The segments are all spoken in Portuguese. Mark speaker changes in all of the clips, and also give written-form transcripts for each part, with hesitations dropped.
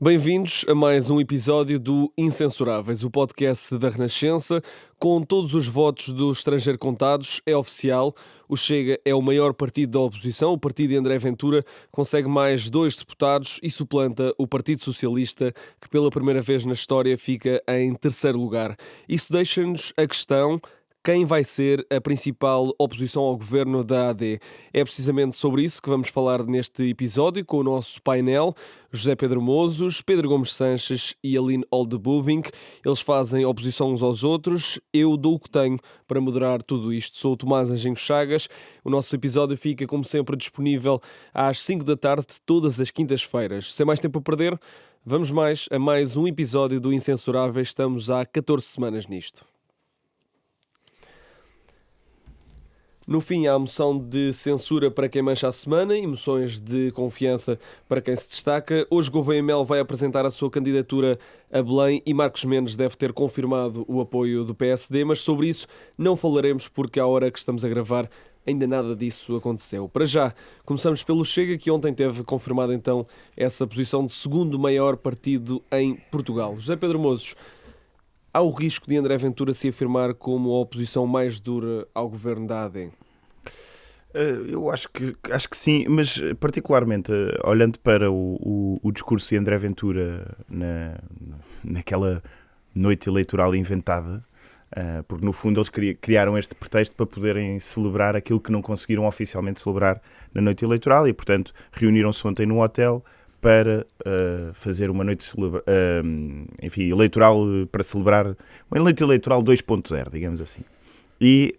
Speaker 1: Bem-vindos a mais um episódio do Incensuráveis, o podcast da Renascença. Com todos os votos do estrangeiro contados, é oficial. O Chega é o maior partido da oposição. O partido de André Ventura consegue mais 2 deputados e suplanta o Partido Socialista, que pela primeira vez na história fica em terceiro lugar. Isso deixa-nos a questão: quem vai ser a principal oposição ao governo da AD? É precisamente sobre isso que vamos falar neste episódio com o nosso painel: José Pedro Mozos, Pedro Gomes Sanches e Aline Oldebuving. Eles fazem oposição uns aos outros. Eu dou o que tenho para moderar tudo isto. Sou o Tomás Anjinho Chagas. O nosso episódio fica, como sempre, disponível às 5 da tarde, todas as quintas-feiras. Sem mais tempo a perder, vamos a mais um episódio do Incensurável. Estamos há 14 semanas nisto. No fim, há a moção de censura para quem mancha a semana e moções de confiança para quem se destaca. Hoje Gouveia Mel vai apresentar a sua candidatura a Belém e Marcos Mendes deve ter confirmado o apoio do PSD, mas sobre isso não falaremos porque à hora que estamos a gravar ainda nada disso aconteceu. Para já, começamos pelo Chega, que ontem teve confirmado então essa posição de segundo maior partido em Portugal. José Pedro Mozos, há o risco de André Ventura se afirmar como a oposição mais dura ao governo da AD?
Speaker 2: Eu acho que sim, mas particularmente olhando para o discurso de André Ventura naquela noite eleitoral inventada, porque no fundo eles criaram este pretexto para poderem celebrar aquilo que não conseguiram oficialmente celebrar na noite eleitoral e, portanto, reuniram-se ontem num hotel para fazer uma noite eleitoral para celebrar uma noite eleitoral 2.0, digamos assim. E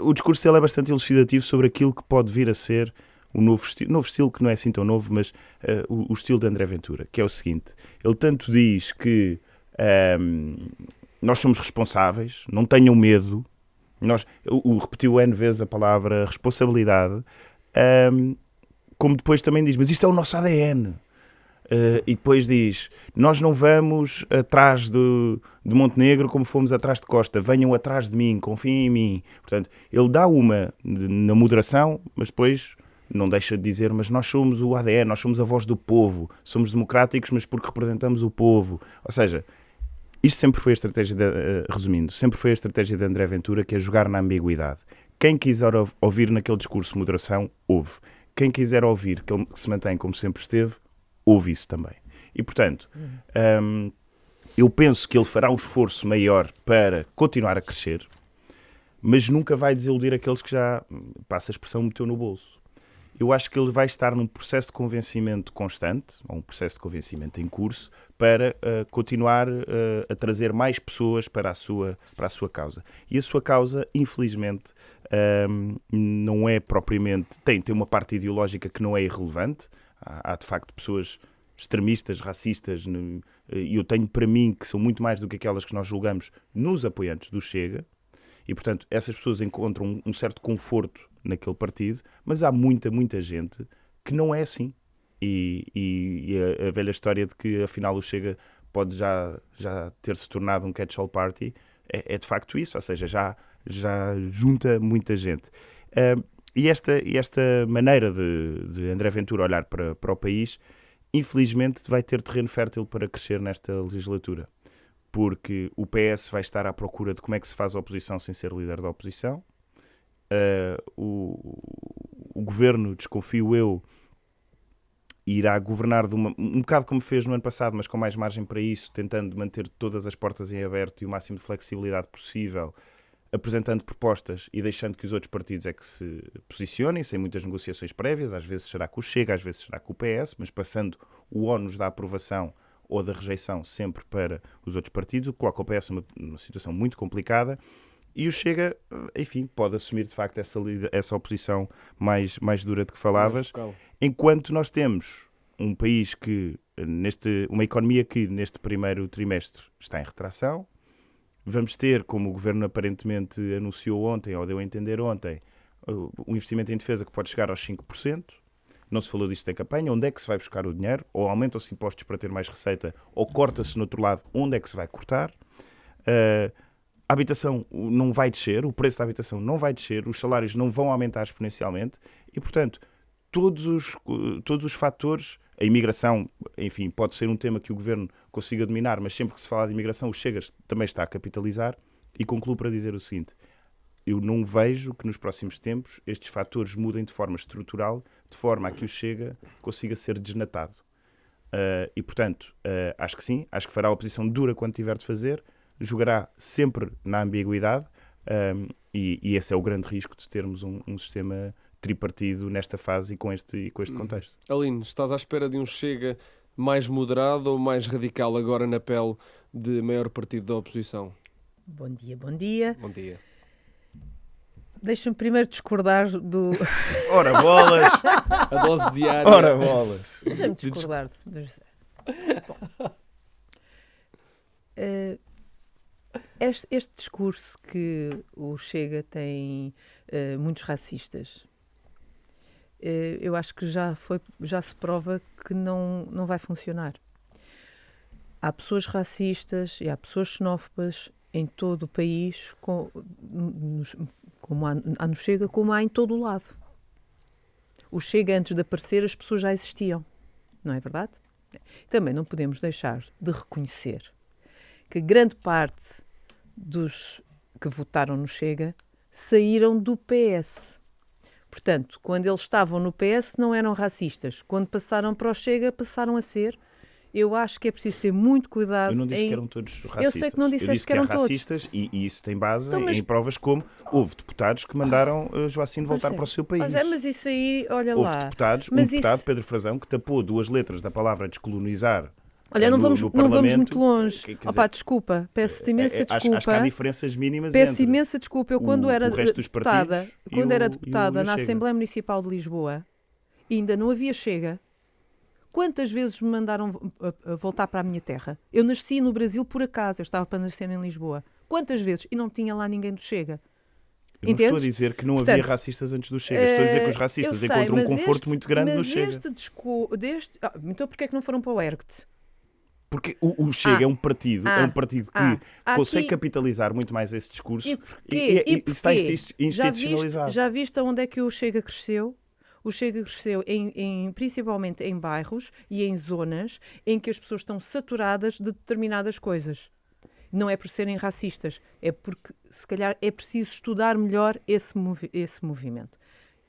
Speaker 2: o discurso dele é bastante elucidativo sobre aquilo que pode vir a ser o novo estilo que não é assim tão novo, mas o estilo de André Ventura, que é o seguinte: ele tanto diz que nós somos responsáveis, não tenham medo, repetiu N vezes a palavra responsabilidade, como depois também diz, mas isto é o nosso ADN. E depois diz, nós não vamos atrás de Montenegro como fomos atrás de Costa, venham atrás de mim, confiem em mim. Portanto, ele dá uma na moderação, mas depois não deixa de dizer, mas nós somos o ADN, nós somos a voz do povo, somos democráticos, mas porque representamos o povo. Ou seja, isto sempre foi a estratégia, resumindo, sempre foi a estratégia de André Ventura, que é jogar na ambiguidade. Quem quiser ouvir naquele discurso moderação, ouve. Quem quiser ouvir que ele se mantém como sempre esteve, ouve isso também. E, portanto, eu penso que ele fará um esforço maior para continuar a crescer, mas nunca vai desiludir aqueles que já, passa a expressão, meteu no bolso. Eu acho que ele vai estar num processo de convencimento constante, ou um processo de convencimento em curso, para continuar a trazer mais pessoas para a sua causa. E a sua causa, infelizmente, não é propriamente... Tem uma parte ideológica que não é irrelevante. Há de facto pessoas extremistas, racistas, e eu tenho para mim que são muito mais do que aquelas que nós julgamos nos apoiantes do Chega, e portanto essas pessoas encontram um certo conforto naquele partido, mas há muita gente que não é assim. E a velha história de que afinal o Chega pode já ter se tornado um catch-all party é de facto isso, ou seja, já junta muita gente. E esta maneira de André Ventura olhar para o país, infelizmente, vai ter terreno fértil para crescer nesta legislatura. Porque o PS vai estar à procura de como é que se faz a oposição sem ser líder da oposição. O governo, desconfio eu, irá governar um bocado como fez no ano passado, mas com mais margem para isso, tentando manter todas as portas em aberto e o máximo de flexibilidade possível, apresentando propostas e deixando que os outros partidos é que se posicionem, sem muitas negociações prévias. Às vezes será com o Chega, às vezes será com o PS, mas passando o ónus da aprovação ou da rejeição sempre para os outros partidos, o que coloca o PS numa situação muito complicada. E o Chega, enfim, pode assumir de facto essa oposição mais dura de que falavas, enquanto nós temos um país uma economia que neste primeiro trimestre está em retração. Vamos ter, como o Governo aparentemente anunciou ontem, ou deu a entender ontem, um investimento em defesa que pode chegar aos 5%. Não se falou disto em campanha. Onde é que se vai buscar o dinheiro? Ou aumentam-se impostos para ter mais receita, ou corta-se no outro lado. Onde é que se vai cortar? A habitação não vai descer, o preço da habitação não vai descer, os salários não vão aumentar exponencialmente e, portanto, todos os fatores A imigração, enfim, pode ser um tema que o Governo consiga dominar, mas sempre que se fala de imigração, o Chega também está a capitalizar. E concluo para dizer o seguinte: eu não vejo que nos próximos tempos estes fatores mudem de forma estrutural, de forma a que o Chega consiga ser desnatado. E, portanto, acho que sim, acho que fará a oposição dura quando tiver de fazer, jogará sempre na ambiguidade, e esse é o grande risco de termos um sistema tripartido nesta fase e com este contexto.
Speaker 1: Aline, estás à espera de um Chega mais moderado ou mais radical agora na pele de maior partido da oposição?
Speaker 3: Bom dia, bom dia.
Speaker 1: Bom dia.
Speaker 3: Deixa-me primeiro discordar do...
Speaker 2: Ora bolas!
Speaker 1: A dose diária.
Speaker 2: Ora bolas!
Speaker 3: Deixa-me discordar do José. Bom, este discurso que o Chega tem muitos racistas, eu acho que já se prova que não vai funcionar. Há pessoas racistas e há pessoas xenófobas em todo o país, como há no Chega, como há em todo o lado. O Chega, antes de aparecer, as pessoas já existiam. Não é verdade? Também não podemos deixar de reconhecer que grande parte dos que votaram no Chega saíram do PS. Portanto, quando eles estavam no PS não eram racistas. Quando passaram para o Chega, passaram a ser. Eu acho que é preciso ter muito cuidado.
Speaker 2: Eu não disse que eram todos racistas.
Speaker 3: Eu sei que não disseste que eram todos.
Speaker 2: Racistas e isso tem base
Speaker 3: Então,
Speaker 2: em provas como houve deputados que mandaram Joacine voltar para o seu país.
Speaker 3: Mas isso aí, olha
Speaker 2: houve
Speaker 3: lá.
Speaker 2: Deputados, deputado, Pedro Frazão, que tapou 2 letras da palavra descolonizar.
Speaker 3: Olha, não vamos muito longe.
Speaker 2: Dizer,
Speaker 3: desculpa, peço imensa desculpa.
Speaker 2: Acho que há diferenças mínimas
Speaker 3: Peço imensa desculpa. Eu, quando era
Speaker 2: deputada,
Speaker 3: na Assembleia Municipal de Lisboa, ainda não havia Chega. Quantas vezes me mandaram voltar para a minha terra? Eu nasci no Brasil por acaso, eu estava para nascer em Lisboa. Quantas vezes? E não tinha lá ninguém do Chega.
Speaker 2: Eu não estou a dizer que não havia racistas antes do Chega. Estou a dizer que os racistas encontram um conforto muito grande no Chega.
Speaker 3: Então porquê é que não foram para o ERGT?
Speaker 2: Porque o Chega é um partido que consegue capitalizar muito mais esse discurso e está institucionalizado.
Speaker 3: Já viste onde é que o Chega cresceu? O Chega cresceu principalmente em bairros e em zonas em que as pessoas estão saturadas de determinadas coisas. Não é por serem racistas, é porque se calhar é preciso estudar melhor esse movimento.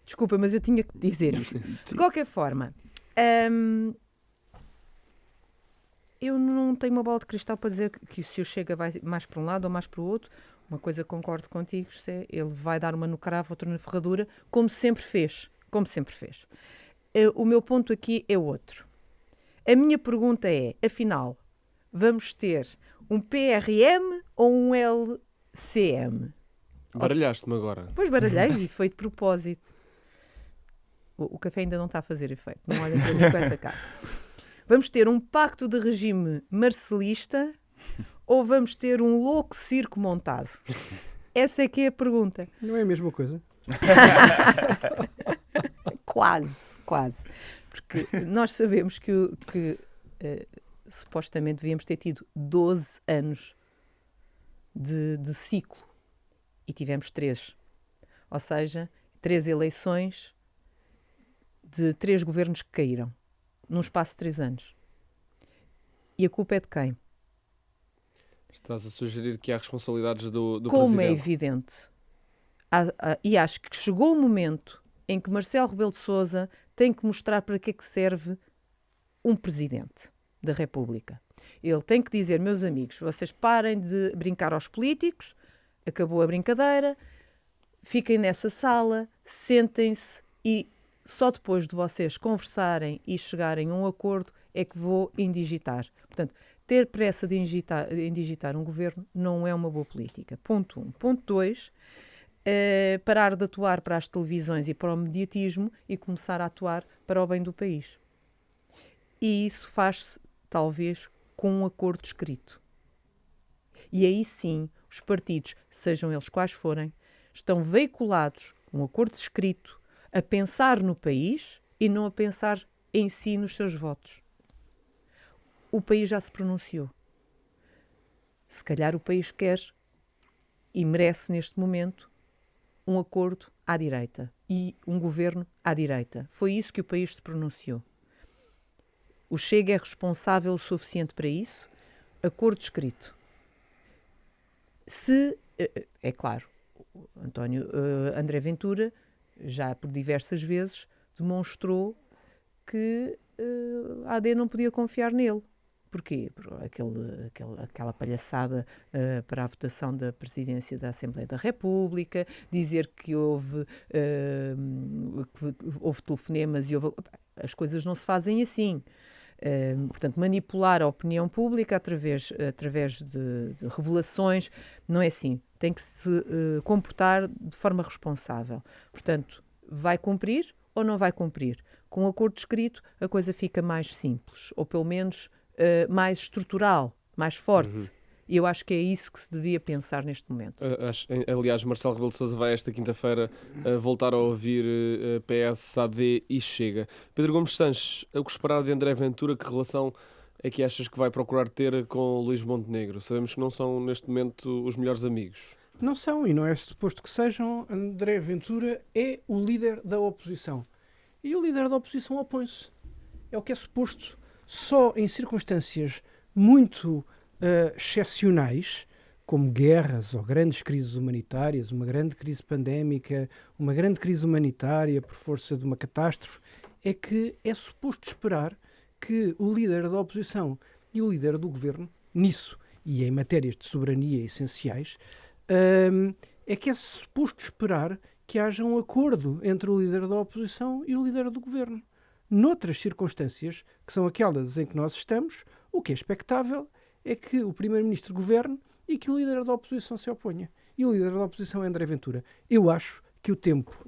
Speaker 3: Desculpa, mas eu tinha que dizer isto. De qualquer forma, eu não tenho uma bola de cristal para dizer que se o Chega vai mais para um lado ou mais para o outro. Uma coisa concordo contigo, ele vai dar uma no cravo, outra na ferradura, como sempre fez. O meu ponto aqui é outro. A minha pergunta é, afinal, vamos ter um PRM ou um LCM?
Speaker 1: Baralhaste-me agora.
Speaker 3: Pois baralhei e foi de propósito. O café ainda não está a fazer efeito. Não olha para mim com essa cara. Vamos ter um pacto de regime marcelista ou vamos ter um louco circo montado? Essa é que é a pergunta.
Speaker 4: Não é a mesma coisa?
Speaker 3: Quase. Porque nós sabemos que supostamente devíamos ter tido 12 anos de ciclo e tivemos 3. Ou seja, 3 eleições de 3 governos que caíram num espaço de 3 anos. E a culpa é de quem?
Speaker 1: Estás a sugerir que há responsabilidades do
Speaker 3: Como
Speaker 1: presidente?
Speaker 3: é evidente. E acho que chegou o momento em que Marcelo Rebelo de Sousa tem que mostrar para que é que serve um presidente da República. Ele tem que dizer, meus amigos, vocês parem de brincar aos políticos, acabou a brincadeira, fiquem nessa sala, sentem-se e só depois de vocês conversarem e chegarem a um acordo é que vou indigitar. Portanto, ter pressa de indigitar um governo não é uma boa política. Ponto 1. Ponto 2, parar de atuar para as televisões e para o mediatismo e começar a atuar para o bem do país. E isso faz-se, talvez, com um acordo escrito. E aí sim, os partidos, sejam eles quais forem, estão veiculados, um acordo escrito, a pensar no país e não a pensar em si nos seus votos. O país já se pronunciou. Se calhar o país quer e merece neste momento um acordo à direita e um governo à direita. Foi isso que o país se pronunciou. O Chega é responsável o suficiente para isso? Acordo escrito. Se, é claro, André Ventura já por diversas vezes demonstrou que a AD não podia confiar nele. Porquê? Por aquela palhaçada para a votação da presidência da Assembleia da República, dizer que houve telefonemas e as coisas não se fazem assim. Portanto, manipular a opinião pública através de revelações não é assim. Tem que se comportar de forma responsável. Portanto, vai cumprir ou não vai cumprir? Com um acordo escrito, a coisa fica mais simples, ou pelo menos mais estrutural, mais forte. E eu acho que é isso que se devia pensar neste momento.
Speaker 1: Aliás, Marcelo Rebelo de Sousa vai esta quinta-feira voltar a ouvir PS, AD e Chega. Pedro Gomes Sanches, o que esperar de André Ventura? Que relação é que achas que vai procurar ter com Luís Montenegro? Sabemos que não são, neste momento, os melhores amigos.
Speaker 4: Não são, e não é suposto que sejam. André Ventura é o líder da oposição. E o líder da oposição opõe-se. É o que é suposto. Só em circunstâncias muito excepcionais, como guerras ou grandes crises humanitárias, uma grande crise pandémica, uma grande crise humanitária por força de uma catástrofe, é que é suposto esperar que o líder da oposição e o líder do governo, nisso e em matérias de soberania essenciais, é que é suposto esperar que haja um acordo entre o líder da oposição e o líder do governo. Noutras circunstâncias, que são aquelas em que nós estamos, o que é expectável é que o primeiro-ministro governe e que o líder da oposição se oponha. E o líder da oposição é André Ventura. Eu acho que o tempo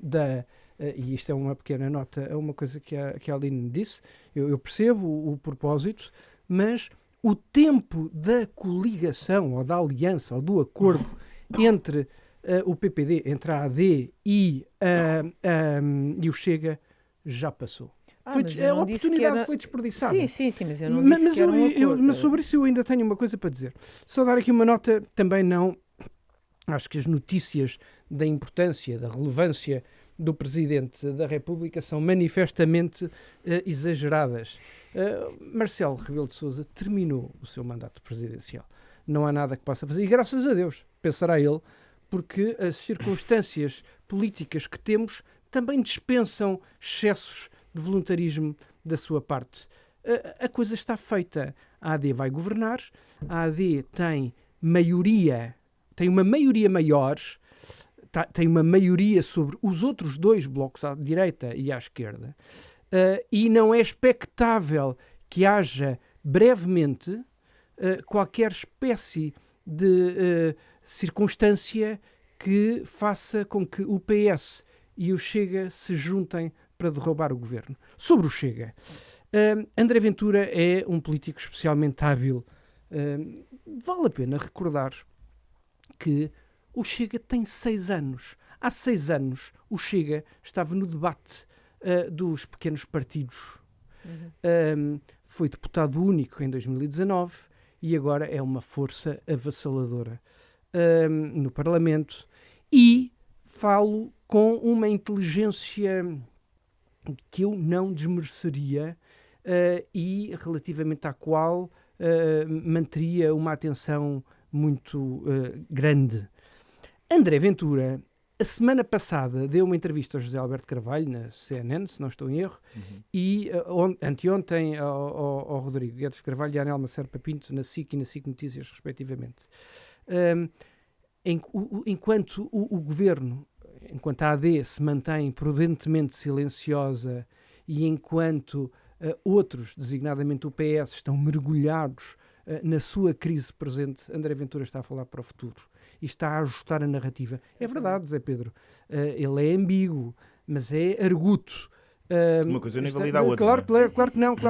Speaker 4: e isto é uma pequena nota, é uma coisa que a Aline disse, eu percebo o propósito, mas o tempo da coligação, ou da aliança, ou do acordo entre o PPD, entre a AD e o Chega, já passou. A oportunidade foi desperdiçada.
Speaker 3: Sim, mas eu não disse que era um acordo.
Speaker 4: Mas sobre isso eu ainda tenho uma coisa para dizer. Só dar aqui uma nota, também não... Acho que as notícias da importância, da relevância do Presidente da República são manifestamente exageradas. Marcelo Rebelo de Sousa terminou o seu mandato presidencial. Não há nada que possa fazer. E graças a Deus, pensará ele, porque as circunstâncias políticas que temos também dispensam excessos de voluntarismo da sua parte. A coisa está feita. A AD vai governar, a AD tem uma maioria maior, tem uma maioria sobre os outros dois blocos, à direita e à esquerda, e não é expectável que haja brevemente qualquer espécie de circunstância que faça com que o PS e o Chega se juntem para derrubar o governo. Sobre o Chega, André Ventura é um político especialmente hábil. Vale a pena recordar que o Chega tem 6 anos. Há 6 anos o Chega estava no debate dos pequenos partidos. Foi deputado único em 2019 e agora é uma força avassaladora no Parlamento. E falo com uma inteligência que eu não desmereceria e relativamente à qual manteria uma atenção muito grande. André Ventura, a semana passada, deu uma entrevista ao José Alberto Carvalho, na CNN, se não estou em erro, e anteontem ao Rodrigo Guedes Carvalho e à Anelma Serpa Pinto, na SIC e na SIC Notícias, respectivamente. Enquanto o governo, enquanto a AD se mantém prudentemente silenciosa e enquanto outros, designadamente o PS, estão mergulhados na sua crise presente, André Ventura está a falar para o futuro e está a ajustar a narrativa. É verdade, Zé Pedro, ele é ambíguo, mas é arguto.
Speaker 2: Uma coisa não invalida a outra.
Speaker 4: Claro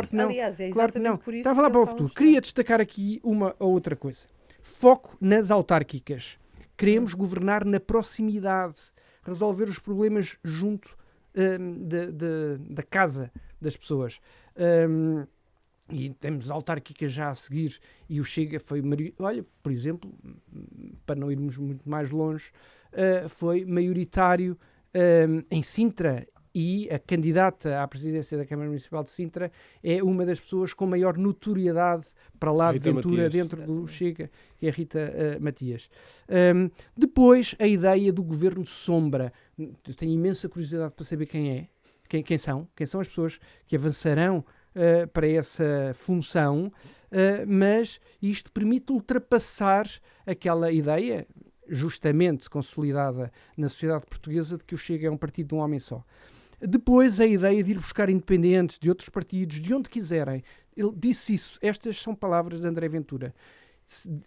Speaker 4: que não.
Speaker 3: Aliás, é exatamente por isso
Speaker 4: está a falar
Speaker 3: que
Speaker 4: para o
Speaker 3: eu
Speaker 4: futuro.
Speaker 3: falo.
Speaker 4: Queria destacar aqui uma ou outra coisa. Foco nas autárquicas. Queremos governar na proximidade, resolver os problemas junto da casa das pessoas. E temos autárquicas já a seguir e o Chega foi... Olha, por exemplo, para não irmos muito mais longe, foi maioritário em Sintra e a candidata à presidência da Câmara Municipal de Sintra é uma das pessoas com maior notoriedade para lá de
Speaker 1: Rita
Speaker 4: Ventura
Speaker 1: Matias.
Speaker 4: dentro do Chega, que é a Rita Matias. Depois, a ideia do governo sombra. Eu tenho imensa curiosidade para saber quem é, quem são as pessoas que avançarão para essa função, mas isto permite ultrapassar aquela ideia, justamente consolidada na sociedade portuguesa, de que o Chega é um partido de um homem só. Depois, a ideia de ir buscar independentes de outros partidos, de onde quiserem. Ele disse isso. Estas são palavras de André Ventura,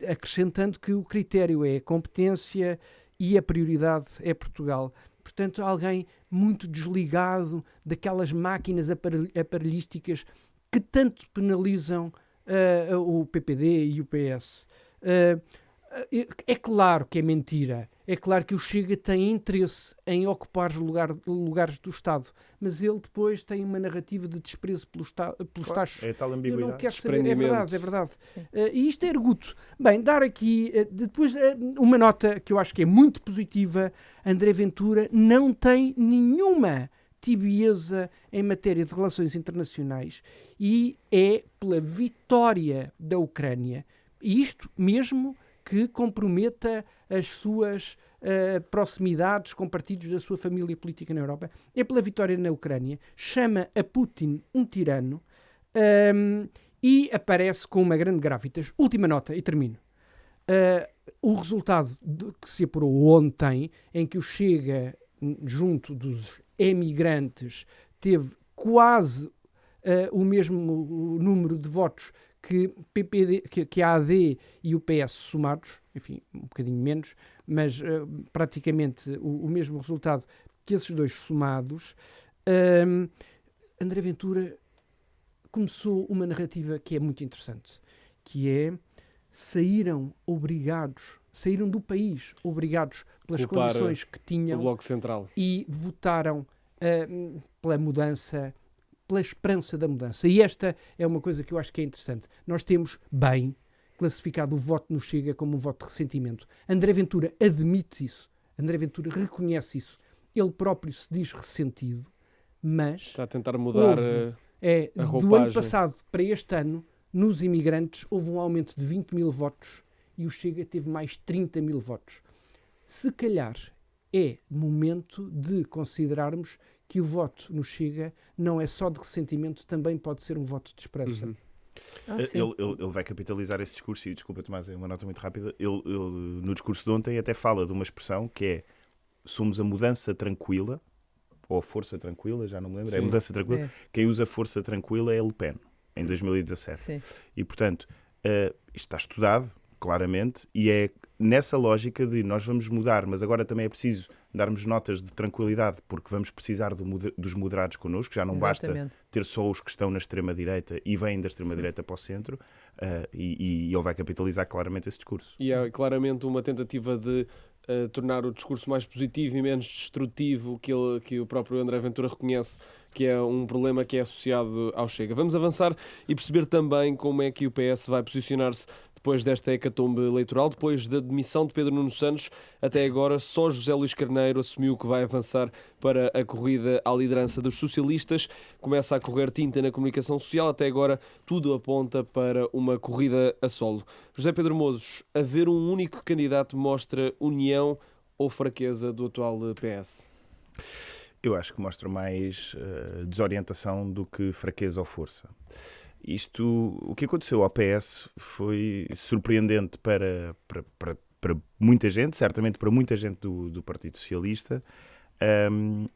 Speaker 4: acrescentando que o critério é a competência e a prioridade é Portugal. Portanto, alguém muito desligado daquelas máquinas aparelhísticas que tanto penalizam o PPD e o PS. É claro que é mentira. É claro que o Chega tem interesse em ocupar os lugares do Estado, mas ele depois tem uma narrativa de desprezo pelos taxos.
Speaker 2: É tal
Speaker 4: Eu
Speaker 2: ambiguidade.
Speaker 4: não quero saber, é verdade. E isto é arguto. Bem, dar aqui, depois, uma nota que eu acho que é muito positiva. André Ventura não tem nenhuma tibieza em matéria de relações internacionais e é pela vitória da Ucrânia. E isto mesmo que comprometa as suas proximidades com partidos da sua família política na Europa, é pela vitória na Ucrânia, chama a Putin um tirano e aparece com uma grande gravitas. Última nota, e termino. O resultado que se apurou ontem, em que o Chega, junto dos emigrantes, teve quase o mesmo número de votos que a AD e o PS somados, enfim, um bocadinho menos, mas praticamente o mesmo resultado que esses dois somados. André Ventura começou uma narrativa que é muito interessante, que é saíram do país obrigados pelas
Speaker 1: Culpar
Speaker 4: condições que
Speaker 1: O
Speaker 4: tinham
Speaker 1: Bloco Central.
Speaker 4: e votaram pela mudança, pela esperança da mudança. E esta é uma coisa que eu acho que é interessante. Nós temos bem classificado o voto no Chega como um voto de ressentimento. André Ventura admite isso. André Ventura reconhece isso. Ele próprio se diz ressentido, mas
Speaker 1: Está a tentar mudar a
Speaker 4: do
Speaker 1: roupagem.
Speaker 4: ano passado para este ano, nos imigrantes, houve um aumento de 20 mil votos e o Chega teve mais 30 mil votos. Se calhar é momento de considerarmos que o voto no Chega não é só de ressentimento, também pode ser um voto de esperança.
Speaker 1: Uhum.
Speaker 2: Ele vai capitalizar esse discurso, e desculpa, Tomás, é uma nota muito rápida. Ele, no discurso de ontem, até fala de uma expressão que é: somos a mudança tranquila, ou a força tranquila, já não me lembro,
Speaker 1: Sim.
Speaker 2: é a mudança tranquila.
Speaker 3: É.
Speaker 2: Quem usa força tranquila é Le Pen, em 2017.
Speaker 3: Sim.
Speaker 2: E, portanto, isto está estudado, claramente, e é nessa lógica de nós vamos mudar, mas agora também é preciso darmos notas de tranquilidade, porque vamos precisar dos moderados connosco, já não basta
Speaker 3: Exatamente.
Speaker 2: ter só os que estão na extrema-direita e vêm da extrema-direita para o centro, e ele vai capitalizar claramente esse discurso.
Speaker 1: E é claramente uma tentativa de tornar o discurso mais positivo e menos destrutivo, que o próprio André Ventura reconhece que é um problema que é associado ao Chega. Vamos avançar e perceber também como é que o PS vai posicionar-se depois desta hecatombe eleitoral, depois da demissão de Pedro Nuno Santos. Até agora, só José Luís Carneiro assumiu que vai avançar para a corrida à liderança dos socialistas. Começa a correr tinta na comunicação social. Até agora, tudo aponta para uma corrida a solo. José Pedro Mozos, haver um único candidato mostra união ou fraqueza do atual PS?
Speaker 2: Eu acho que mostra mais desorientação do que fraqueza ou força. O que aconteceu ao PS foi surpreendente para muita gente, certamente para muita gente do Partido Socialista,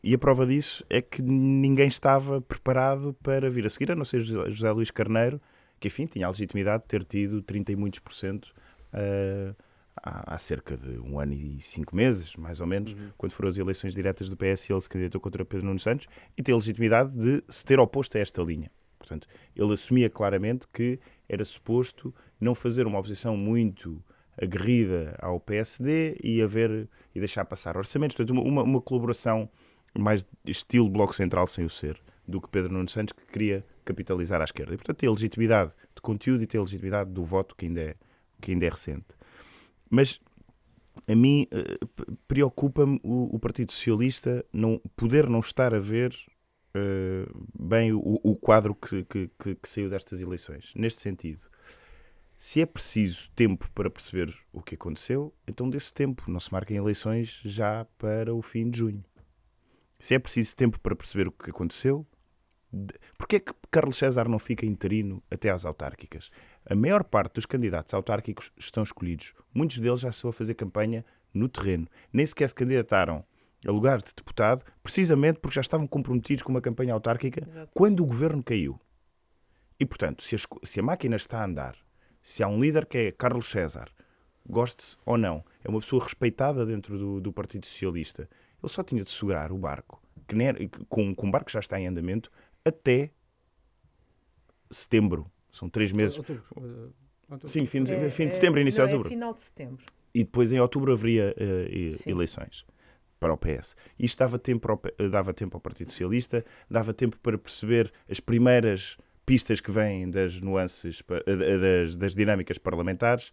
Speaker 2: e a prova disso é que ninguém estava preparado para vir a seguir, a não ser José Luís Carneiro, que, enfim, tinha a legitimidade de ter tido 30 e muitos %, há cerca de 1 ano e 5 meses, mais ou menos, quando foram as eleições diretas do PS, ele se candidatou contra Pedro Nuno Santos e tem a legitimidade de se ter oposto a esta linha. Portanto, ele assumia claramente que era suposto não fazer uma oposição muito aguerrida ao PSD e deixar passar orçamentos. Portanto, uma colaboração mais estilo Bloco Central sem o ser, do que Pedro Nuno Santos, que queria capitalizar à esquerda. E, portanto, tem a legitimidade de conteúdo e tem a legitimidade do voto, que ainda é recente. Mas a mim preocupa-me o Partido Socialista poder não estar a ver bem o quadro que saiu destas eleições. Neste sentido, se é preciso tempo para perceber o que aconteceu, então desse tempo não se marquem eleições já para o fim de junho. Se é preciso tempo para perceber o que aconteceu, porquê é que Carlos César não fica interino até às autárquicas? A maior parte dos candidatos autárquicos estão escolhidos. Muitos deles já estão a fazer campanha no terreno. Nem sequer se candidataram a lugar de deputado, precisamente porque já estavam comprometidos com uma campanha autárquica. Exato. Quando o governo caiu. E, portanto, se a máquina está a andar, se há um líder que é Carlos César, goste-se ou não, é uma pessoa respeitada dentro do Partido Socialista, ele só tinha de segurar o barco, com um barco que já está em andamento, até setembro. São 3 meses.
Speaker 4: Outubro.
Speaker 2: Sim, fim de setembro, início de outubro.
Speaker 3: É final de setembro.
Speaker 2: E depois em outubro haveria eleições para o PS. Isto dava tempo ao Partido Socialista, dava tempo para perceber as primeiras pistas que vêm das nuances, das dinâmicas parlamentares,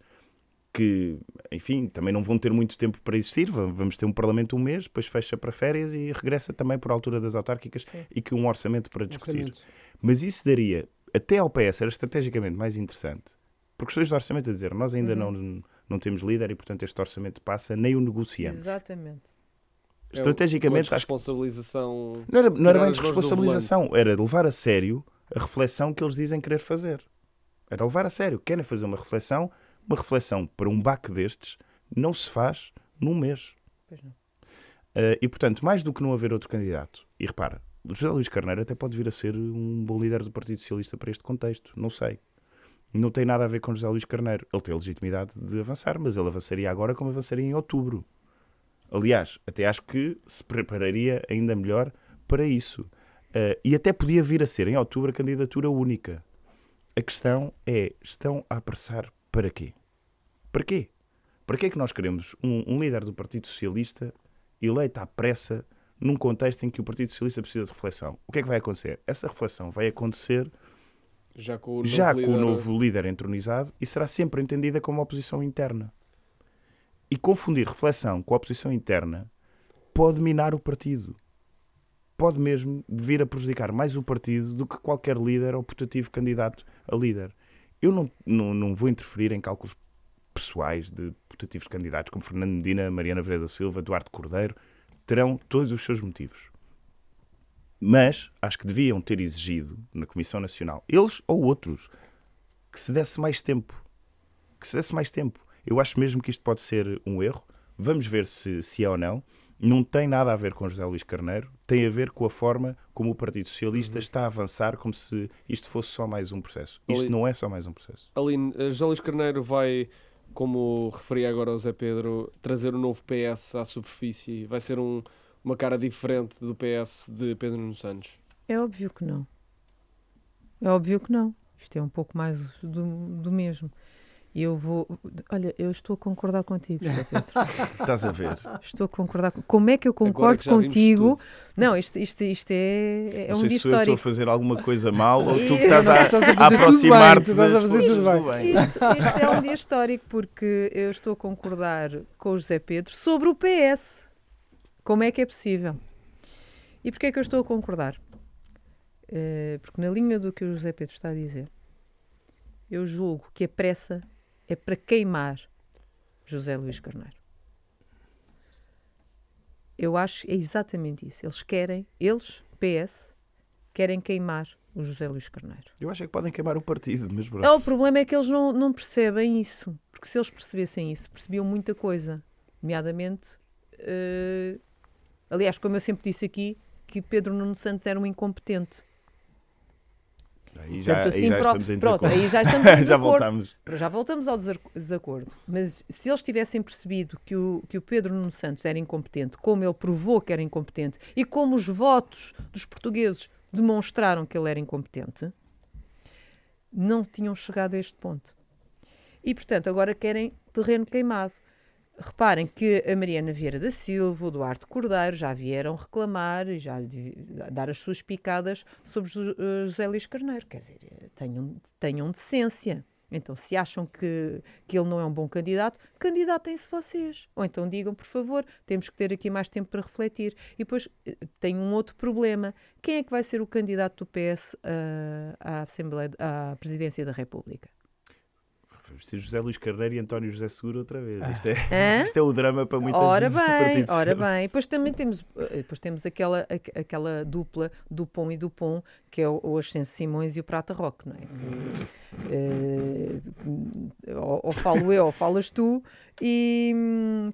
Speaker 2: que, enfim, também não vão ter muito tempo para existir. Vamos ter um Parlamento um mês, depois fecha para férias e regressa também por altura das autárquicas. Sim. E que um orçamento para discutir. Mas isso daria, até ao PS, era estrategicamente mais interessante, por questões de orçamento, a dizer, nós ainda não temos líder e, portanto, este orçamento passa, nem o negociamos.
Speaker 3: Exatamente.
Speaker 2: Estrategicamente,
Speaker 1: responsabilização.
Speaker 2: Não era bem desresponsabilização, era levar a sério a reflexão que eles dizem querer fazer. Era levar a sério. Querem fazer uma reflexão para um baque destes não se faz num mês.
Speaker 3: Pois não.
Speaker 2: E, portanto, mais do que não haver outro candidato, e repara, José Luís Carneiro até pode vir a ser um bom líder do Partido Socialista para este contexto, não sei. Não tem nada a ver com José Luís Carneiro. Ele tem a legitimidade de avançar, mas ele avançaria agora como avançaria em outubro. Aliás, até acho que se prepararia ainda melhor para isso. E até podia vir a ser em outubro a candidatura única. A questão é, estão a apressar para quê? Para quê? Para que é que nós queremos um líder do Partido Socialista eleito à pressa num contexto em que o Partido Socialista precisa de reflexão? O que é que vai acontecer? Essa reflexão vai acontecer já com o novo líder entronizado e será sempre entendida como oposição interna. E confundir reflexão com a oposição interna pode minar o partido. Pode mesmo vir a prejudicar mais o partido do que qualquer líder ou putativo candidato a líder. Eu não vou interferir em cálculos pessoais de putativos candidatos como Fernando Medina, Mariana Vieira da Silva, Eduardo Cordeiro. Terão todos os seus motivos. Mas acho que deviam ter exigido na Comissão Nacional, eles ou outros, que se desse mais tempo. Eu acho mesmo que isto pode ser um erro. Vamos ver se é ou não. Não tem nada a ver com José Luís Carneiro. Tem a ver com a forma como o Partido Socialista está a avançar, como se isto fosse só mais um processo. Isto não é só mais um processo.
Speaker 1: Aline, José Luís Carneiro vai, como referia agora o Zé Pedro, trazer o novo PS à superfície. Vai ser uma cara diferente do PS de Pedro Nuno Santos?
Speaker 3: É óbvio que não. Isto é um pouco mais do mesmo. Olha, eu estou a concordar contigo, Zé Pedro.
Speaker 2: Estás a ver?
Speaker 3: Estou a concordar. Como é que eu concordo contigo? Não, isto é um dia histórico.
Speaker 2: Eu estou a fazer alguma coisa mal ou tu estás a aproximar-te das forças do bem?
Speaker 3: Isto é um dia histórico porque eu estou a concordar com o José Pedro sobre o PS. Como é que é possível? E porquê é que eu estou a concordar? Porque na linha do que o José Pedro está a dizer, eu julgo que a pressa é para queimar José Luís Carneiro. Eu acho que é exatamente isso. Eles, PS, querem queimar o José Luís Carneiro.
Speaker 2: Eu acho que podem queimar o partido. Mas
Speaker 3: o problema é que eles não percebem isso. Porque se eles percebessem isso, percebiam muita coisa. Nomeadamente, aliás, como eu sempre disse aqui, que Pedro Nuno Santos era um incompetente.
Speaker 2: Aí já estamos em desacordo.
Speaker 3: Aí já estamos em
Speaker 2: desacordo.
Speaker 3: Já voltamos ao desacordo. Mas se eles tivessem percebido que o Pedro Nuno Santos era incompetente, como ele provou que era incompetente e como os votos dos portugueses demonstraram que ele era incompetente, não tinham chegado a este ponto. E, portanto, agora querem terreno queimado. Reparem que a Mariana Vieira da Silva, o Eduardo Cordeiro já vieram reclamar e já dar as suas picadas sobre José Luís Carneiro. Quer dizer, tenham decência. Então, se acham que ele não é um bom candidato, candidatem-se vocês. Ou então digam, por favor, temos que ter aqui mais tempo para refletir. E depois tem um outro problema. Quem é que vai ser o candidato do PS à Presidência da República?
Speaker 2: Vamos ter José Luís Carneiro e António José Seguro outra vez.
Speaker 3: Hã?
Speaker 2: Isto é o drama para muitas
Speaker 3: Ora
Speaker 2: partidos
Speaker 3: bem.
Speaker 2: socialistas.
Speaker 3: Depois também temos aquela dupla Dupont e Dupont, que é o Ascenso Simões e o Prata Roque, não é? Ou falo eu, ou falas tu, e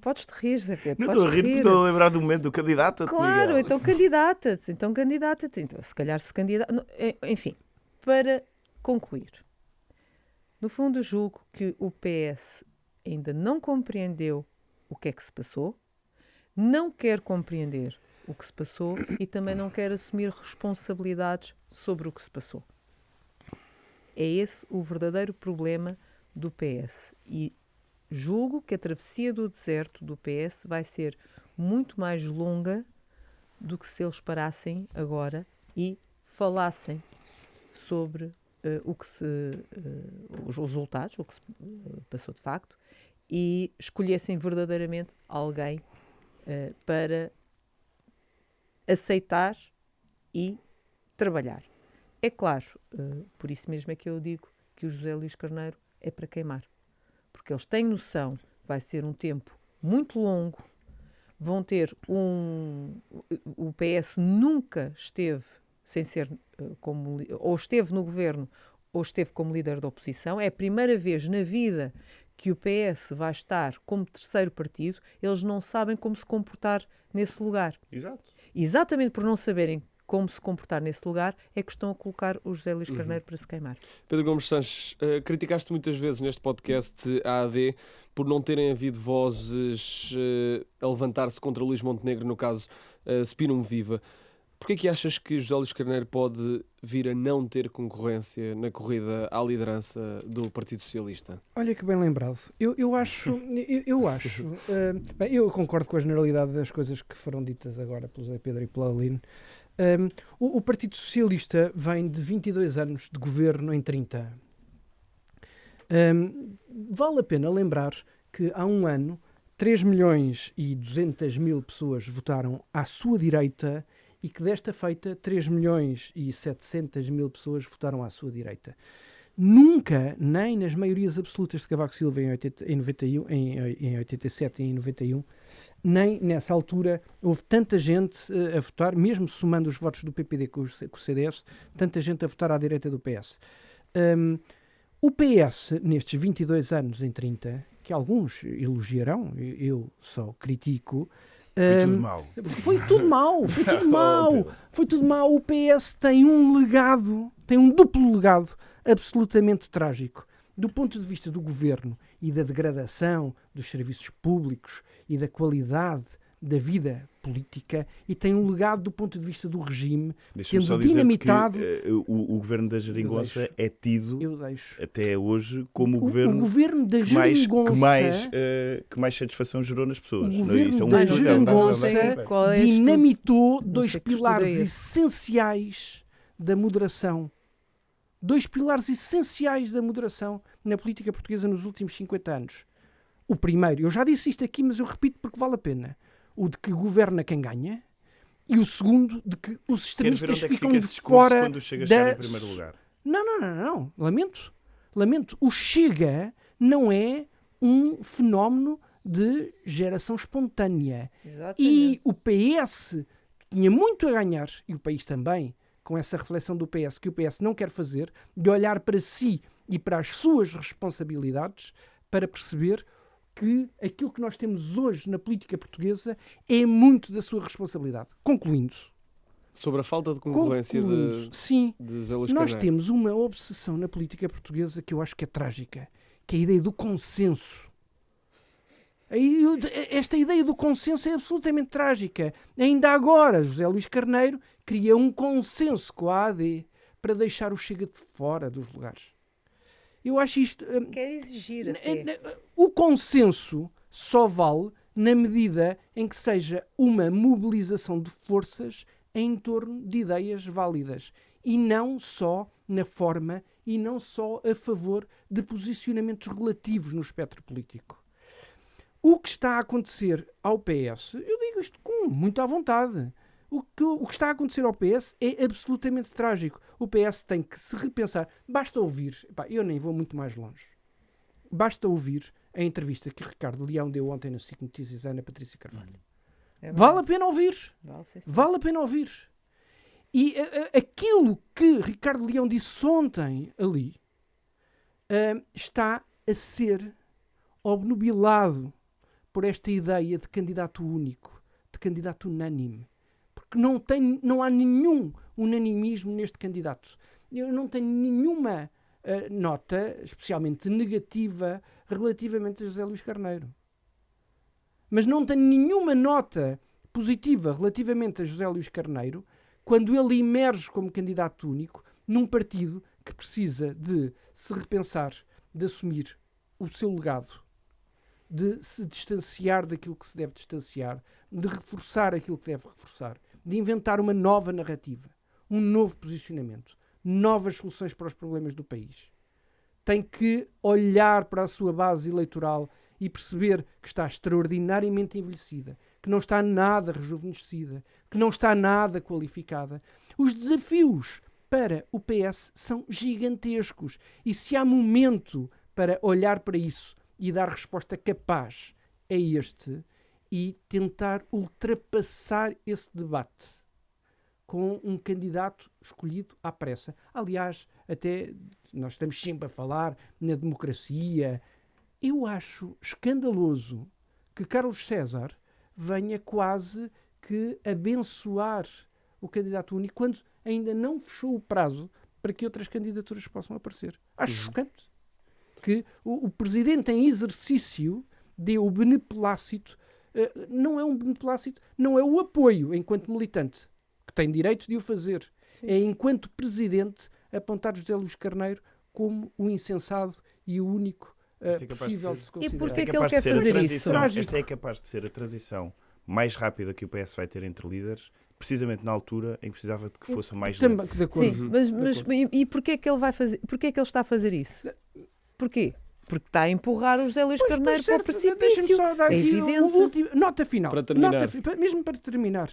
Speaker 3: podes-te rir, Zé Pedro.
Speaker 2: Não estou a rir porque estou a lembrar do momento do candidato.
Speaker 3: Claro, então candidata-te. Então, se calhar se candidata. Enfim, para concluir. No fundo, julgo que o PS ainda não compreendeu o que é que se passou, não quer compreender o que se passou e também não quer assumir responsabilidades sobre o que se passou. É esse o verdadeiro problema do PS. E julgo que a travessia do deserto do PS vai ser muito mais longa do que se eles parassem agora e falassem sobre os resultados, o que se passou de facto, e escolhessem verdadeiramente alguém para aceitar e trabalhar. É claro, por isso mesmo é que eu digo que o José Luís Carneiro é para queimar. Porque eles têm noção, vai ser um tempo muito longo, vão ter o PS nunca esteve sem ser ou esteve no governo ou esteve como líder da oposição. É a primeira vez na vida que o PS vai estar como terceiro partido. Eles não sabem como se comportar nesse lugar.
Speaker 2: Exato.
Speaker 3: Exatamente por não saberem como se comportar nesse lugar é que estão a colocar o José Luís Carneiro para se queimar.
Speaker 1: Pedro Gomes Sanches, criticaste muitas vezes neste podcast a AD por não terem havido vozes a levantar-se contra Luís Montenegro, no caso Spinum Viva. Porquê que achas que José Luís Carneiro pode vir a não ter concorrência na corrida à liderança do Partido Socialista?
Speaker 4: Olha que bem lembrado. Eu acho, bem, eu concordo com a generalidade das coisas que foram ditas agora pelo Zé Pedro e pela Aline. O Partido Socialista vem de 22 anos de governo em 30. Vale a pena lembrar que há um ano 3.200.000 pessoas votaram à sua direita e que desta feita 3.700.000 pessoas votaram à sua direita. Nunca, nem nas maiorias absolutas de Cavaco Silva em 87 e em 91, nem nessa altura houve tanta gente a votar, mesmo somando os votos do PPD com o CDS, tanta gente a votar à direita do PS. O PS, nestes 22 anos em 30, que alguns elogiarão, eu só critico,
Speaker 2: Foi tudo mau.
Speaker 4: Foi tudo mau. O PS tem um legado, tem um duplo legado absolutamente trágico. Do ponto de vista do governo e da degradação dos serviços públicos e da qualidade da vida política, e tem um legado do ponto de vista do regime,
Speaker 2: Deixa-me só
Speaker 4: tendo
Speaker 2: dizer
Speaker 4: dinamitado...
Speaker 2: que o governo da Geringonça é tido até hoje como o
Speaker 4: governo da Geringonça
Speaker 2: que mais satisfação gerou nas pessoas.
Speaker 4: O governo
Speaker 2: Isso é um
Speaker 4: da
Speaker 2: estudo,
Speaker 4: Geringonça
Speaker 3: qual é
Speaker 4: dinamitou dois
Speaker 3: sei que
Speaker 4: pilares
Speaker 3: estudo é esse.
Speaker 4: essenciais da moderação. Dois pilares essenciais da moderação na política portuguesa nos últimos 50 anos. O primeiro, eu já disse isto aqui, mas eu repito porque vale a pena. O de que governa quem ganha, e o segundo de que os extremistas ficam de fora
Speaker 2: quando chega a estar em primeiro lugar.
Speaker 4: Não. Lamento. O Chega não é um fenómeno de geração espontânea.
Speaker 3: Exatamente.
Speaker 4: E o PS tinha muito a ganhar, e o país também, com essa reflexão do PS, que o PS não quer fazer, de olhar para si e para as suas responsabilidades, para perceber que aquilo que nós temos hoje na política portuguesa é muito da sua responsabilidade. Concluindo.
Speaker 1: Sobre a falta de concorrência
Speaker 4: sim,
Speaker 1: de José Luís
Speaker 4: nós
Speaker 1: Carneiro.
Speaker 4: temos uma obsessão na política portuguesa que eu acho que é trágica, que é a ideia do consenso. Esta ideia do consenso é absolutamente trágica. Ainda agora, José Luís Carneiro cria um consenso com a AD para deixar o Chega de fora dos lugares. Eu acho isto...
Speaker 3: Quer exigir até.
Speaker 4: O consenso só vale na medida em que seja uma mobilização de forças em torno de ideias válidas e não só na forma e não só a favor de posicionamentos relativos no espectro político. O que está a acontecer ao PS, eu digo isto com muita vontade, o que está a acontecer ao PS é absolutamente trágico. O PS tem que se repensar. Basta ouvir, eu nem vou muito mais longe, basta ouvir a entrevista que Ricardo Leão deu ontem na SIC Notícias à Ana Patrícia Carvalho. Vale a pena ouvir. Vale a pena ouvir. E aquilo que Ricardo Leão disse ontem ali está a ser obnubilado por esta ideia de candidato único, de candidato unânime. Porque não há nenhum unanimismo neste candidato. Eu não tenho nenhuma nota, especialmente negativa, relativamente a José Luís Carneiro. Mas não tenho nenhuma nota positiva relativamente a José Luís Carneiro quando ele emerge como candidato único num partido que precisa de se repensar, de assumir o seu legado, de se distanciar daquilo que se deve distanciar, de reforçar aquilo que deve reforçar, de inventar uma nova narrativa, um novo posicionamento, novas soluções para os problemas do país. Tem que olhar para a sua base eleitoral e perceber que está extraordinariamente envelhecida, que não está nada rejuvenescida, que não está nada qualificada. Os desafios para o PS são gigantescos e se há momento para olhar para isso e dar resposta capaz é este, e tentar ultrapassar esse debate com um candidato escolhido à pressa. Aliás, até nós estamos sempre a falar na democracia. Eu acho escandaloso que Carlos César venha quase que abençoar o candidato único quando ainda não fechou o prazo para que outras candidaturas possam aparecer. Acho chocante que o presidente em exercício dê o beneplácito, não é um beneplácito, não é o apoio enquanto militante, que tem direito de o fazer. Sim. É enquanto presidente apontar José Luís Carneiro como o insensado e o único possível de se considerar.
Speaker 3: E porquê é que ele quer fazer isso?
Speaker 2: Esta é capaz de ser a transição mais rápida que o PS vai ter entre líderes, precisamente na altura em que precisava de que fosse mais lento.
Speaker 3: Sim, mas e porquê é que ele vai fazer? Porquê é que ele está a fazer isso? Porquê? Porque está a empurrar o José Luís Carneiro para o precipício.
Speaker 4: Só dar
Speaker 3: é
Speaker 4: aqui
Speaker 3: evidente.
Speaker 4: Nota final.
Speaker 1: Para terminar.
Speaker 4: Mesmo para terminar.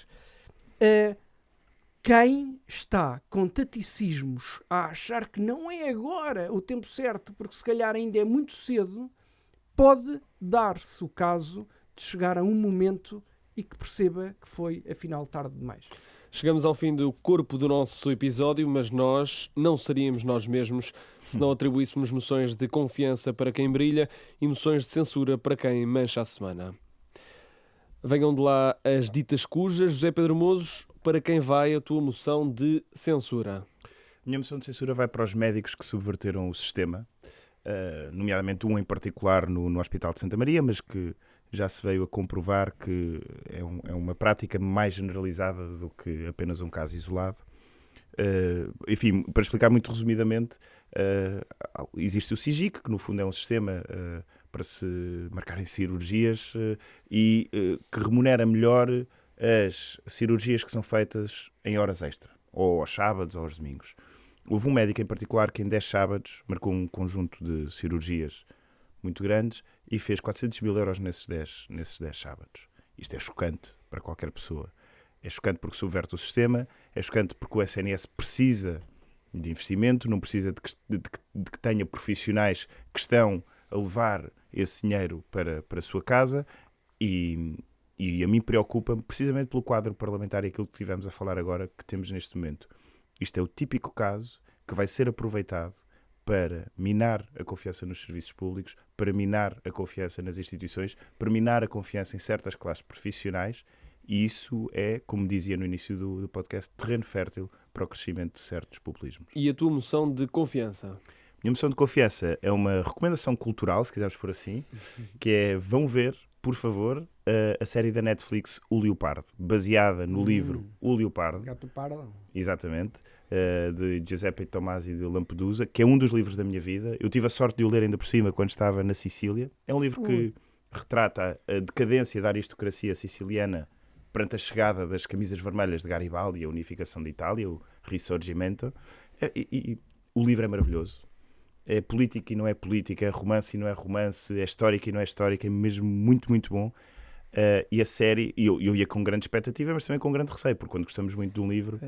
Speaker 4: Quem está com taticismos a achar que não é agora o tempo certo, porque se calhar ainda é muito cedo, pode dar-se o caso de chegar a um momento e que perceba que foi, afinal, tarde demais.
Speaker 1: Chegamos ao fim do corpo do nosso episódio, mas nós não seríamos nós mesmos se não atribuíssemos moções de confiança para quem brilha e moções de censura para quem mancha a semana. Venham de lá as ditas cujas. José Pedro Mozos, para quem vai a tua moção de censura?
Speaker 2: A minha moção de censura vai para os médicos que subverteram o sistema, nomeadamente um em particular no Hospital de Santa Maria, mas que já se veio a comprovar que é uma prática mais generalizada do que apenas um caso isolado. Enfim, para explicar muito resumidamente, existe o SIGIC, que no fundo é um sistema para se marcarem cirurgias e que remunera melhor as cirurgias que são feitas em horas extra, ou aos sábados ou aos domingos. Houve um médico em particular que em 10 sábados marcou um conjunto de cirurgias muito grandes e fez 400 mil euros nesses 10 sábados. Isto é chocante para qualquer pessoa. É chocante porque subverte o sistema, é chocante porque o SNS precisa de investimento, não precisa de que tenha profissionais que estão a levar esse dinheiro para a sua casa e a mim preocupa-me precisamente pelo quadro parlamentar e aquilo que tivemos a falar agora que temos neste momento. Isto é o típico caso que vai ser aproveitado para minar a confiança nos serviços públicos, para minar a confiança nas instituições, para minar a confiança em certas classes profissionais, e isso é, como dizia no início do podcast, terreno fértil para o crescimento de certos populismos.
Speaker 1: E a tua moção de confiança?
Speaker 2: A minha moção de confiança é uma recomendação cultural, se quisermos por assim, que é, vão ver, por favor, a série da Netflix O Leopardo, baseada no livro O Leopardo.
Speaker 4: Gato Pardo.
Speaker 2: Exatamente. De Giuseppe Tomasi de Lampedusa, que é um dos livros da minha vida. Eu tive a sorte de o ler ainda por cima quando estava na Sicília. É um livro que retrata a decadência da aristocracia siciliana perante a chegada das camisas vermelhas de Garibaldi e a unificação de Itália, o Risorgimento. E o livro é maravilhoso. é política e não é política, é romance e não é romance, é histórica e não é histórica, é mesmo muito, muito bom. E a série, eu ia com grande expectativa, mas também com grande receio, porque quando gostamos muito de um livro,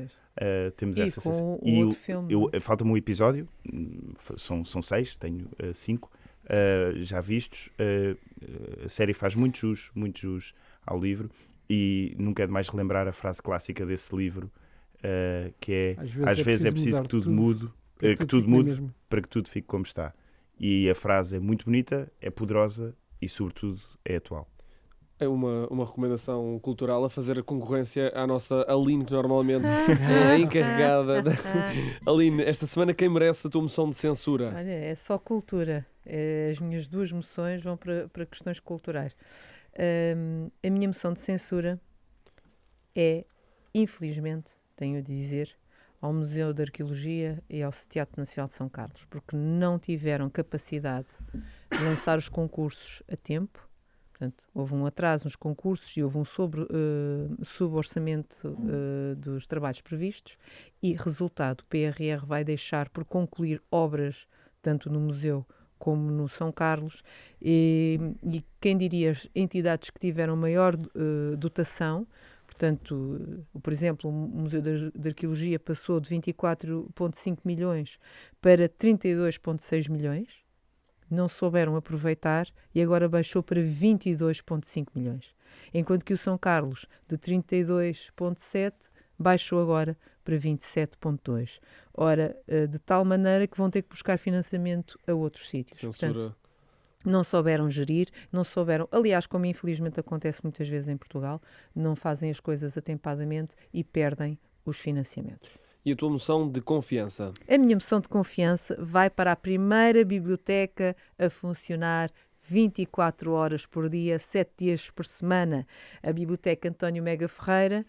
Speaker 2: temos
Speaker 3: E
Speaker 2: essa
Speaker 3: com
Speaker 2: sensação.
Speaker 3: o outro filme.
Speaker 2: Falta-me um episódio, são 6, tenho 5 já vistos. A série faz muito jus ao livro, e nunca é demais relembrar a frase clássica desse livro, que é: às vezes é preciso que tudo mude, para que tudo fique como está. E a frase é muito bonita, é poderosa e, sobretudo, é atual.
Speaker 1: É uma recomendação cultural a fazer a concorrência à nossa Aline, que normalmente é a encarregada. Aline, esta semana quem merece a tua moção de censura?
Speaker 3: Olha, é só cultura. As minhas 2 moções vão para questões culturais. A minha moção de censura é, infelizmente, tenho a dizer, ao Museu de Arqueologia e ao Teatro Nacional de São Carlos, porque não tiveram capacidade de lançar os concursos a tempo. Portanto, houve um atraso nos concursos e houve um suborçamento dos trabalhos previstos, e, resultado, o PRR vai deixar por concluir obras tanto no museu como no São Carlos, e quem diria, as entidades que tiveram maior dotação. Portanto, por exemplo, o Museu de Arqueologia passou de 24,5 milhões para 32,6 milhões. Não souberam aproveitar e agora baixou para 22,5 milhões. Enquanto que o São Carlos, de 32,7, baixou agora para 27,2. Ora, de tal maneira que vão ter que buscar financiamento a outros sítios.
Speaker 1: Censura.
Speaker 3: Portanto, não souberam gerir, não souberam, aliás, como infelizmente acontece muitas vezes em Portugal, não fazem as coisas atempadamente e perdem os financiamentos.
Speaker 1: E a tua moção de confiança?
Speaker 3: A minha moção de confiança vai para a primeira biblioteca a funcionar 24 horas por dia, 7 dias por semana. A Biblioteca António Mega Ferreira,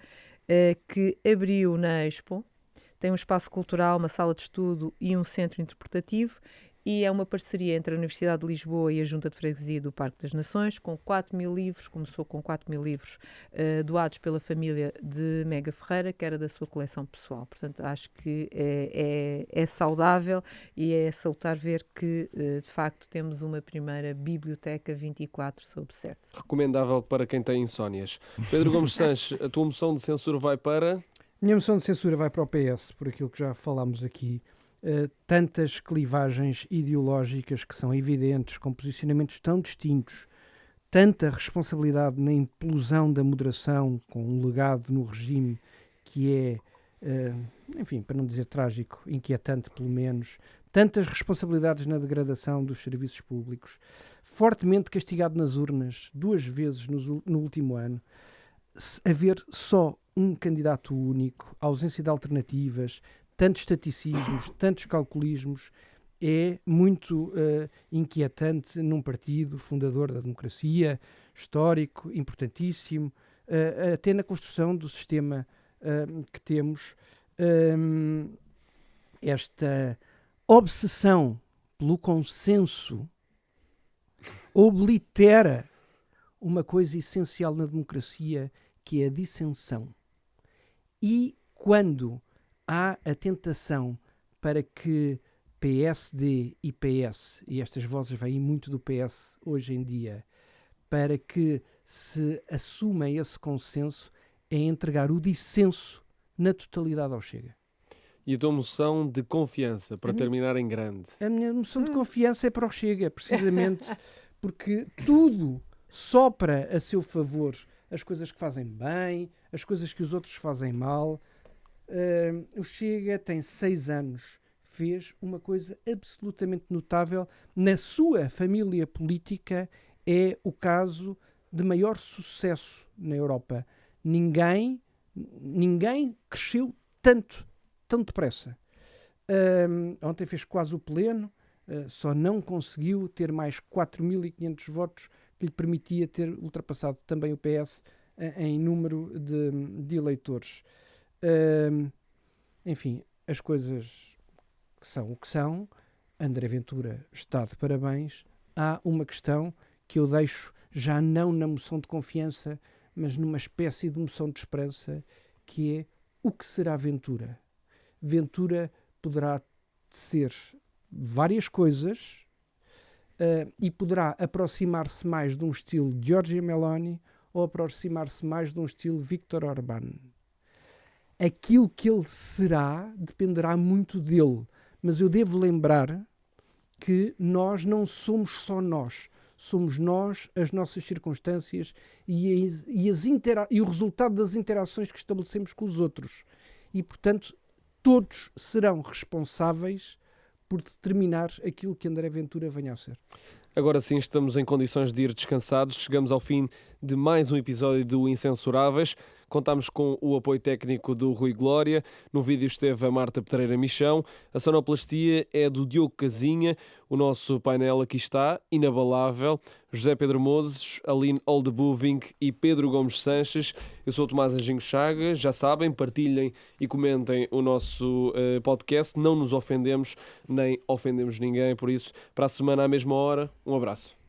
Speaker 3: que abriu na Expo. Tem um espaço cultural, uma sala de estudo e um centro interpretativo. E é uma parceria entre a Universidade de Lisboa e a Junta de Freguesia do Parque das Nações, com 4.000 livros. Começou com 4.000 livros doados pela família de Mega Ferreira, que era da sua coleção pessoal. Portanto, acho que é saudável e é salutar ver que, de facto, temos uma primeira biblioteca 24/7.
Speaker 1: Recomendável para quem tem insónias. Pedro Gomes Sanches, a tua moção de censura vai para?
Speaker 4: Minha moção de censura vai para o PS, por aquilo que já falámos aqui. Tantas clivagens ideológicas que são evidentes, com posicionamentos tão distintos, tanta responsabilidade na implosão da moderação, com um legado no regime que é, enfim, para não dizer trágico, inquietante pelo menos, tantas responsabilidades na degradação dos serviços públicos, fortemente castigado nas urnas 2 vezes no último ano, haver só um candidato único, ausência de alternativas, tantos estaticismos, tantos calculismos, é muito inquietante num partido fundador da democracia, histórico, importantíssimo, até na construção do sistema que temos. Esta obsessão pelo consenso oblitera uma coisa essencial na democracia, que é a dissensão. E quando há a tentação para que PSD e PS, e estas vozes vêm muito do PS hoje em dia, para que se assuma esse consenso, é entregar o dissenso na totalidade ao Chega.
Speaker 1: E a tua moção de confiança, para terminar em grande?
Speaker 4: A minha moção de confiança é para o Chega, precisamente porque tudo sopra a seu favor. As coisas que fazem bem, as coisas que os outros fazem mal. O Chega tem 6 anos, fez uma coisa absolutamente notável. Na sua família política é o caso de maior sucesso na Europa. Ninguém cresceu tão depressa. Ontem fez quase o pleno, só não conseguiu ter mais 4.500 votos, que lhe permitia ter ultrapassado também o PS em número de eleitores. Enfim, as coisas que são o que são. André Ventura está de parabéns. Há uma questão que eu deixo já não na moção de confiança, mas numa espécie de moção de esperança, que é: o que será Ventura? Ventura poderá ser várias coisas e poderá aproximar-se mais de um estilo Giorgia Meloni ou aproximar-se mais de um estilo Viktor Orbán. Aquilo que ele será dependerá muito dele, mas eu devo lembrar que nós não somos só nós. Somos nós, as nossas circunstâncias e o resultado das interações que estabelecemos com os outros. E, portanto, todos serão responsáveis por determinar aquilo que André Ventura venha a ser.
Speaker 1: Agora sim estamos em condições de ir descansados. Chegamos ao fim de mais um episódio do Incensuráveis. Contámos com o apoio técnico do Rui Glória. No vídeo esteve a Marta Pedreira Michão. A sonoplastia é do Diogo Casinha. O nosso painel aqui está, inabalável. José Pedro Mozes, Aline Oldebuving e Pedro Gomes Sanches. Eu sou o Tomás Anjinho Chagas. Já sabem, partilhem e comentem o nosso podcast. Não nos ofendemos, nem ofendemos ninguém. Por isso, para a semana à mesma hora, um abraço.